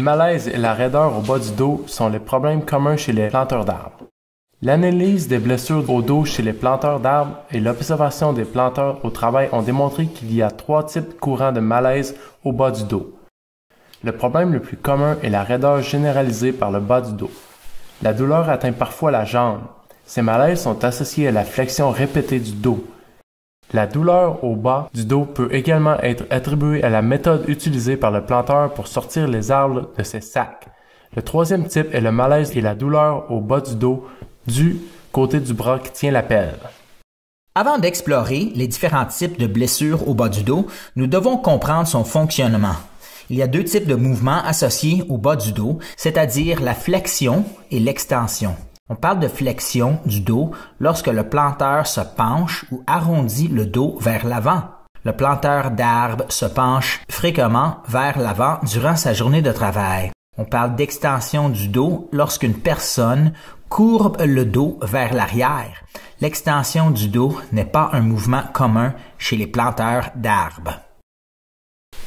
malaises et la raideur au bas du dos sont les problèmes communs chez les planteurs d'arbres. L'analyse des blessures au dos chez les planteurs d'arbres et l'observation des planteurs au travail ont démontré qu'il y a 3 types courants de malaise au bas du dos. Le problème le plus commun est la raideur généralisée par le bas du dos. La douleur atteint parfois la jambe. Ces malaises sont associés à la flexion répétée du dos. La douleur au bas du dos peut également être attribuée à la méthode utilisée par le planteur pour sortir les arbres de ses sacs. Le 3e type est le malaise et la douleur au bas du dos du côté du bras qui tient la pelle. Avant d'explorer les différents types de blessures au bas du dos, nous devons comprendre son fonctionnement. Il y a 2 types de mouvements associés au bas du dos, c'est-à-dire la flexion et l'extension. On parle de flexion du dos lorsque le planteur se penche ou arrondit le dos vers l'avant. Le planteur d'arbres se penche fréquemment vers l'avant durant sa journée de travail. On parle d'extension du dos lorsqu'une personne courbe le dos vers l'arrière. L'extension du dos n'est pas un mouvement commun chez les planteurs d'arbres.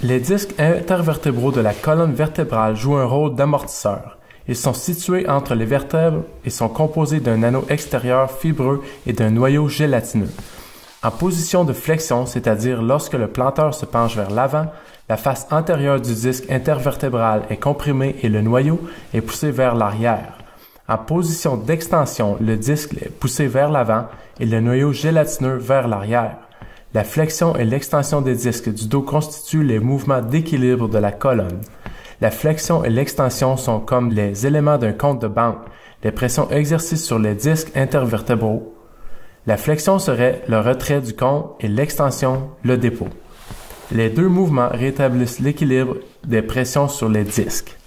Les disques intervertébraux de la colonne vertébrale jouent un rôle d'amortisseur. Ils sont situés entre les vertèbres et sont composés d'un anneau extérieur fibreux et d'un noyau gélatineux. En position de flexion, c'est-à-dire lorsque le planteur se penche vers l'avant, la face antérieure du disque intervertébral est comprimée et le noyau est poussé vers l'arrière. En position d'extension, le disque est poussé vers l'avant et le noyau gélatineux vers l'arrière. La flexion et l'extension des disques du dos constituent les mouvements d'équilibre de la colonne. La flexion et l'extension sont comme les éléments d'un compte de banque, les pressions exercées sur les disques intervertébraux. La flexion serait le retrait du compte et l'extension le dépôt. Les 2 mouvements rétablissent l'équilibre des pressions sur les disques.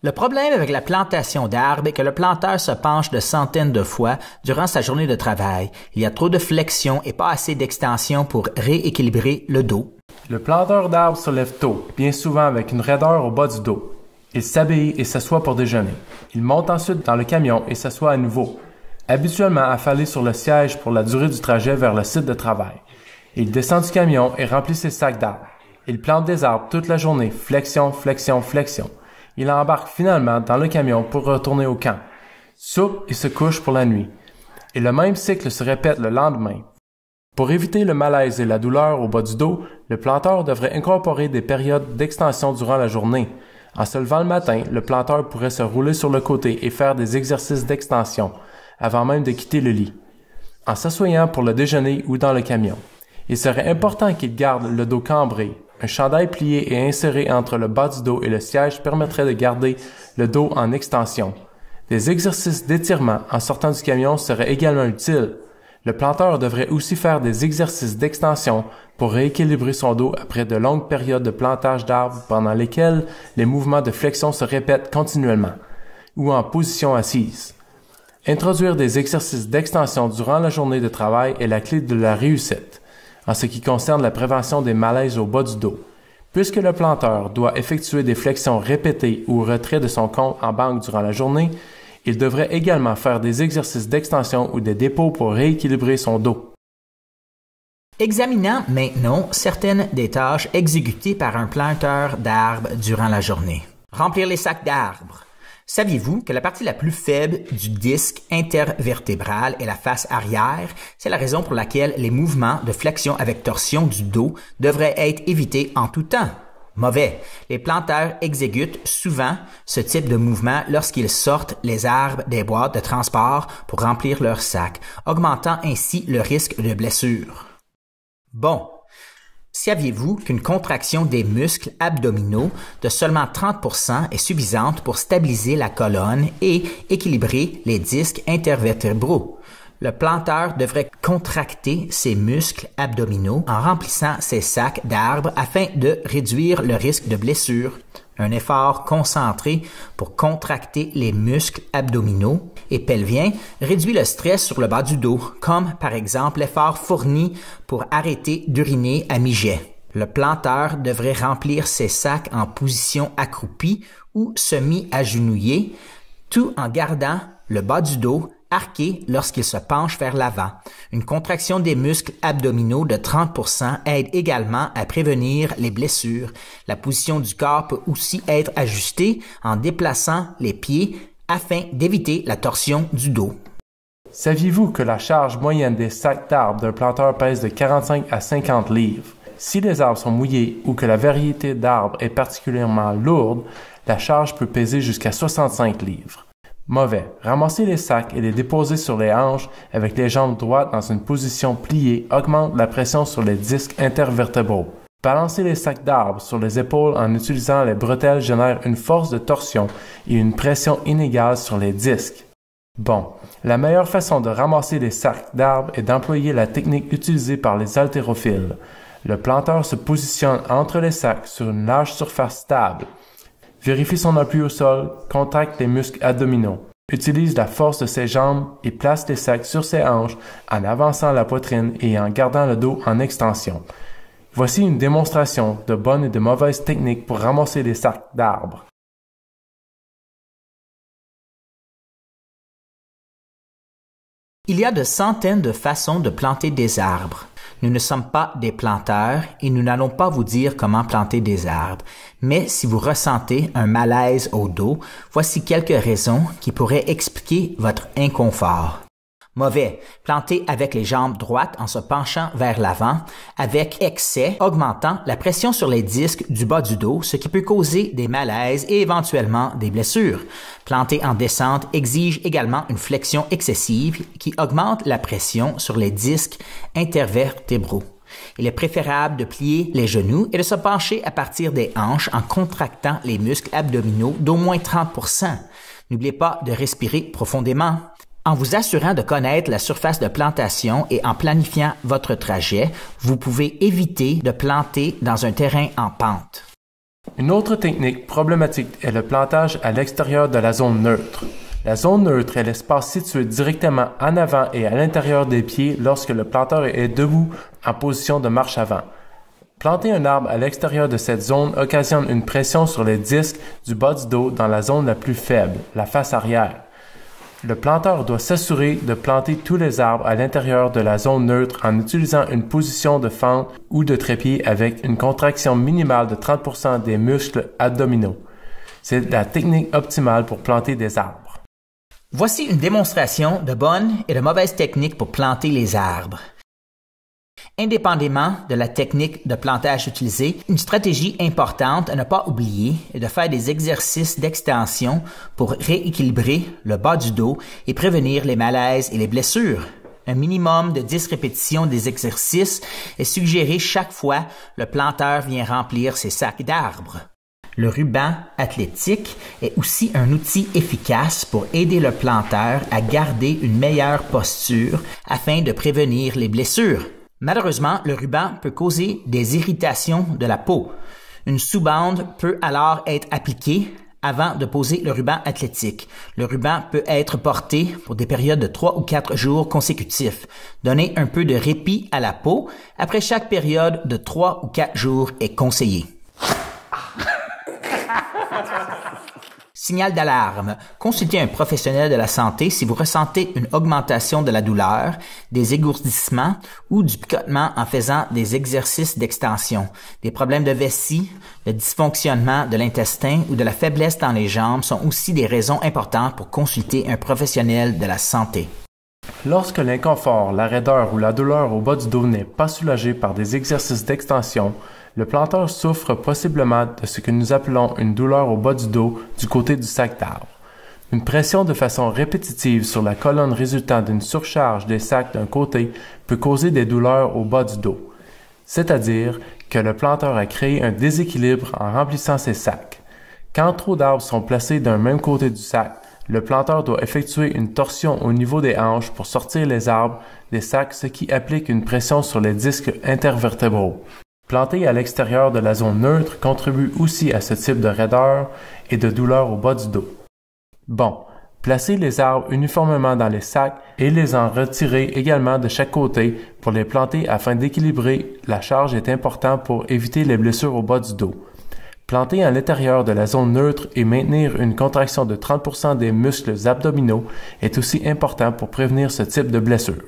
Le problème avec la plantation d'arbres est que le planteur se penche de centaines de fois durant sa journée de travail. Il y a trop de flexion et pas assez d'extension pour rééquilibrer le dos. Le planteur d'arbres se lève tôt, bien souvent avec une raideur au bas du dos. Il s'habille et s'assoit pour déjeuner. Il monte ensuite dans le camion et s'assoit à nouveau, habituellement affalé sur le siège pour la durée du trajet vers le site de travail. Il descend du camion et remplit ses sacs d'arbres. Il plante des arbres toute la journée, flexion, flexion, flexion. Il embarque finalement dans le camion pour retourner au camp. Soupe et se couche pour la nuit. Et le même cycle se répète le lendemain. Pour éviter le malaise et la douleur au bas du dos, le planteur devrait incorporer des périodes d'extension durant la journée. En se levant le matin, le planteur pourrait se rouler sur le côté et faire des exercices d'extension, avant même de quitter le lit. En s'assoyant pour le déjeuner ou dans le camion, il serait important qu'il garde le dos cambré. Un chandail plié et inséré entre le bas du dos et le siège permettrait de garder le dos en extension. Des exercices d'étirement en sortant du camion seraient également utiles. Le planteur devrait aussi faire des exercices d'extension pour rééquilibrer son dos après de longues périodes de plantage d'arbres pendant lesquelles les mouvements de flexion se répètent continuellement, ou en position assise. Introduire des exercices d'extension durant la journée de travail est la clé de la réussite, en ce qui concerne la prévention des malaises au bas du dos. Puisque le planteur doit effectuer des flexions répétées ou retrait de son compte en banque durant la journée, il devrait également faire des exercices d'extension ou de dépôt pour rééquilibrer son dos. Examinons maintenant certaines des tâches exécutées par un planteur d'arbres durant la journée. Remplir les sacs d'arbres. Saviez-vous que la partie la plus faible du disque intervertébral est la face arrière? C'est la raison pour laquelle les mouvements de flexion avec torsion du dos devraient être évités en tout temps. Mauvais. Les planteurs exécutent souvent ce type de mouvement lorsqu'ils sortent les arbres des boîtes de transport pour remplir leurs sacs, augmentant ainsi le risque de blessure. Bon. Saviez-vous qu'une contraction des muscles abdominaux de seulement 30% est suffisante pour stabiliser la colonne et équilibrer les disques intervertébraux? Le planteur devrait contracter ses muscles abdominaux en remplissant ses sacs d'arbres afin de réduire le risque de blessure. Un effort concentré pour contracter les muscles abdominaux et pelviens réduit le stress sur le bas du dos, comme par exemple l'effort fourni pour arrêter d'uriner à mi-jet. Le planteur devrait remplir ses sacs en position accroupie ou semi-agenouillée, tout en gardant le bas du dos arqué lorsqu'il se penche vers l'avant. Une contraction des muscles abdominaux de 30% aide également à prévenir les blessures. La position du corps peut aussi être ajustée en déplaçant les pieds afin d'éviter la torsion du dos. Saviez-vous que la charge moyenne des sacs d'arbres d'un planteur pèse de 45 à 50 livres? Si les arbres sont mouillés ou que la variété d'arbres est particulièrement lourde, la charge peut peser jusqu'à 65 livres. Mauvais. Ramasser les sacs et les déposer sur les hanches avec les jambes droites dans une position pliée augmente la pression sur les disques intervertébraux. Balancer les sacs d'arbres sur les épaules en utilisant les bretelles génère une force de torsion et une pression inégale sur les disques. Bon, la meilleure façon de ramasser les sacs d'arbres est d'employer la technique utilisée par les haltérophiles. Le planteur se positionne entre les sacs sur une large surface stable. Vérifie son appui au sol, contracte les muscles abdominaux. Utilise la force de ses jambes et place les sacs sur ses hanches en avançant la poitrine et en gardant le dos en extension. Voici une démonstration de bonnes et de mauvaises techniques pour ramasser les sacs d'arbres. Il y a de centaines de façons de planter des arbres. Nous ne sommes pas des planteurs et nous n'allons pas vous dire comment planter des arbres. Mais si vous ressentez un malaise au dos, voici quelques raisons qui pourraient expliquer votre inconfort. Mauvais. Planter avec les jambes droites en se penchant vers l'avant, avec excès, augmentant la pression sur les disques du bas du dos, ce qui peut causer des malaises et éventuellement des blessures. Planter en descente exige également une flexion excessive qui augmente la pression sur les disques intervertébraux. Il est préférable de plier les genoux et de se pencher à partir des hanches en contractant les muscles abdominaux d'au moins 30%. N'oubliez pas de respirer profondément. En vous assurant de connaître la surface de plantation et en planifiant votre trajet, vous pouvez éviter de planter dans un terrain en pente. Une autre technique problématique est le plantage à l'extérieur de la zone neutre. La zone neutre est l'espace situé directement en avant et à l'intérieur des pieds lorsque le planteur est debout en position de marche avant. Planter un arbre à l'extérieur de cette zone occasionne une pression sur les disques du bas du dos dans la zone la plus faible, la face arrière. Le planteur doit s'assurer de planter tous les arbres à l'intérieur de la zone neutre en utilisant une position de fente ou de trépied avec une contraction minimale de 30% des muscles abdominaux. C'est la technique optimale pour planter des arbres. Voici une démonstration de bonnes et de mauvaises techniques pour planter les arbres. Indépendamment de la technique de plantage utilisée, une stratégie importante à ne pas oublier est de faire des exercices d'extension pour rééquilibrer le bas du dos et prévenir les malaises et les blessures. Un minimum de 10 répétitions des exercices est suggéré chaque fois le planteur vient remplir ses sacs d'arbres. Le ruban athlétique est aussi un outil efficace pour aider le planteur à garder une meilleure posture afin de prévenir les blessures. Malheureusement, le ruban peut causer des irritations de la peau. Une sous-bande peut alors être appliquée avant de poser le ruban athlétique. Le ruban peut être porté pour des périodes de 3 ou 4 jours consécutifs. Donner un peu de répit à la peau après chaque période de 3 ou 4 jours est conseillé. Signal d'alarme. Consultez un professionnel de la santé si vous ressentez une augmentation de la douleur, des égourdissements ou du picotement en faisant des exercices d'extension. Des problèmes de vessie, de dysfonctionnement de l'intestin ou de la faiblesse dans les jambes sont aussi des raisons importantes pour consulter un professionnel de la santé. Lorsque l'inconfort, la raideur ou la douleur au bas du dos n'est pas soulagé par des exercices d'extension, le planteur souffre possiblement de ce que nous appelons une douleur au bas du dos du côté du sac d'arbre. Une pression de façon répétitive sur la colonne résultant d'une surcharge des sacs d'un côté peut causer des douleurs au bas du dos, c'est-à-dire que le planteur a créé un déséquilibre en remplissant ses sacs. Quand trop d'arbres sont placés d'un même côté du sac, le planteur doit effectuer une torsion au niveau des hanches pour sortir les arbres des sacs, ce qui applique une pression sur les disques intervertébraux. Planter à l'extérieur de la zone neutre contribue aussi à ce type de raideur et de douleur au bas du dos. Bon, placez les arbres uniformément dans les sacs et les en retirer également de chaque côté pour les planter afin d'équilibrer la charge est important pour éviter les blessures au bas du dos. Planter à l'intérieur de la zone neutre et maintenir une contraction de 30% des muscles abdominaux est aussi important pour prévenir ce type de blessure.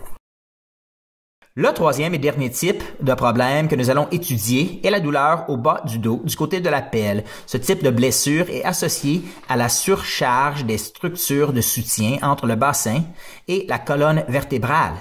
Le troisième et dernier type de problème que nous allons étudier est la douleur au bas du dos, du côté de la pelle. Ce type de blessure est associé à la surcharge des structures de soutien entre le bassin et la colonne vertébrale.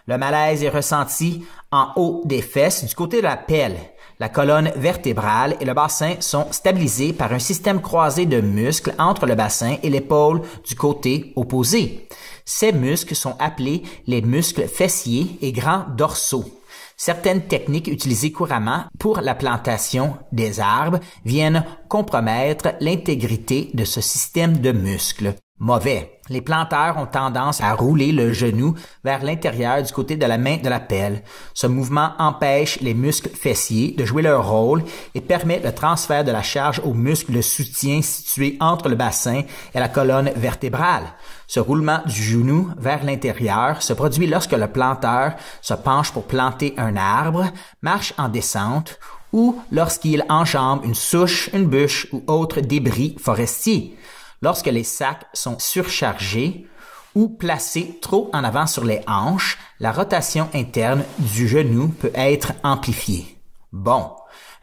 Le malaise est ressenti en haut des fesses du côté de la pelle. La colonne vertébrale et le bassin sont stabilisés par un système croisé de muscles entre le bassin et l'épaule du côté opposé. Ces muscles sont appelés les muscles fessiers et grands dorsaux. Certaines techniques utilisées couramment pour la plantation des arbres viennent compromettre l'intégrité de ce système de muscles. Mauvais. Les planteurs ont tendance à rouler le genou vers l'intérieur du côté de la main de la pelle. Ce mouvement empêche les muscles fessiers de jouer leur rôle et permet le transfert de la charge aux muscles de soutien situés entre le bassin et la colonne vertébrale. Ce roulement du genou vers l'intérieur se produit lorsque le planteur se penche pour planter un arbre, marche en descente ou lorsqu'il enjambe une souche, une bûche ou autre débris forestier. Lorsque les sacs sont surchargés ou placés trop en avant sur les hanches, la rotation interne du genou peut être amplifiée. Bon,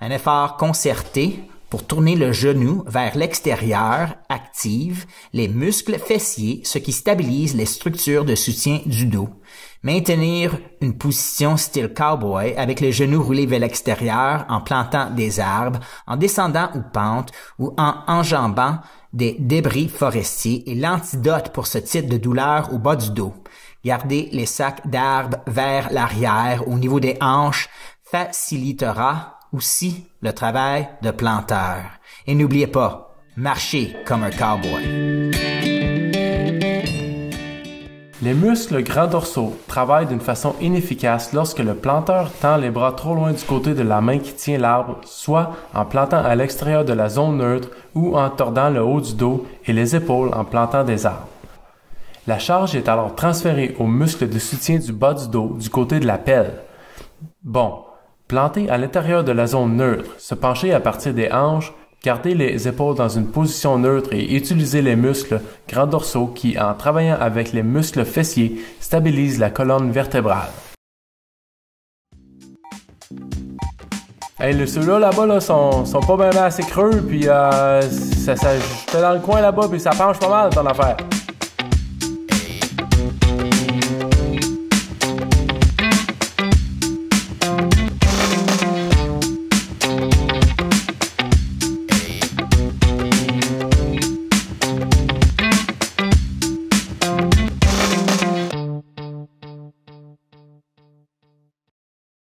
un effort concerté pour tourner le genou vers l'extérieur active les muscles fessiers, ce qui stabilise les structures de soutien du dos. Maintenir une position style cowboy avec les genoux roulés vers l'extérieur en plantant des arbres, en descendant ou pente ou en enjambant des débris forestiers est l'antidote pour ce type de douleur au bas du dos. Garder les sacs d'arbres vers l'arrière au niveau des hanches facilitera aussi le travail de planteur. Et n'oubliez pas, marchez comme un cowboy. Les muscles grands dorsaux travaillent d'une façon inefficace lorsque le planteur tend les bras trop loin du côté de la main qui tient l'arbre, soit en plantant à l'extérieur de la zone neutre ou en tordant le haut du dos et les épaules en plantant des arbres. La charge est alors transférée aux muscles de soutien du bas du dos du côté de la pelle. Bon, planter à l'intérieur de la zone neutre, se pencher à partir des hanches, garder les épaules dans une position neutre et utiliser les muscles grands dorsaux qui, en travaillant avec les muscles fessiers, stabilisent la colonne vertébrale. Hey, ceux-là là-bas là, sont pas vraiment assez creux, puis j'étais dans le coin là-bas, puis ça penche pas mal ton affaire.